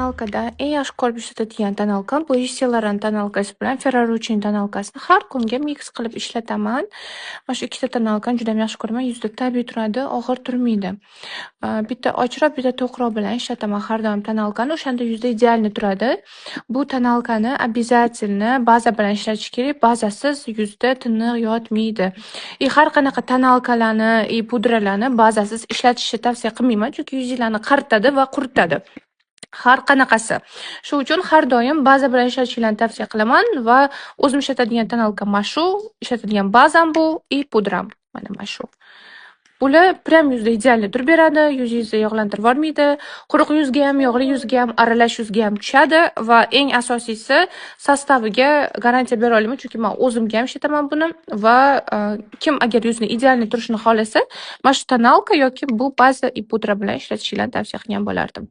tonalkada eng yaxshi ko'rib ishlatadigan tonalkam bu Estelar'ning tonalkasi bilan Ferrero-Rocher'ning tonalkasini har kunga mix qilib ishlataman. Mana shu ikkita tonalkani juda ham yaxshi ko'raman. Yuzda tabiiy turadi, og'ir turmaydi. Bitta ochroq, bitta to'qroq bilan ishlataman har doim tonalkani. O'shanda yuzda idealni turadi. Bu tonalkani обязательно baza bilan ishlatish kerak. Bazasiz yuzda tiniq yotmaydi. Har qanaqa tonalkalarni, pudralarni bazasiz ishlatishni tavsiya qilmayman, chunki yuzinglarni qaritadi va quritadi. Har qanaqasi. Shu uchun har doim baza bilan ishlatishinglarni tavsiya qilaman va o'zim ishlatadigan tonalkam mana shu, ishlatadigan bazam bu, pudram mana shu. Bular prям yuzda idealni turib beradi, yuzingizni yog'lantirib yubormaydi. Quruq yuzga ham, yog'li yuzga ham, aralash yuzga ham tushadi va eng asosiysi sostaviga garantiya bera olaman, chunki men o'zimga ham ishlataman buni va kim agar yuzini idealni turishini xohlasa, mana shu tonalka yoki bu baza pudra bilan ishlatishinglarni tavsiya qilgan bo'lardim.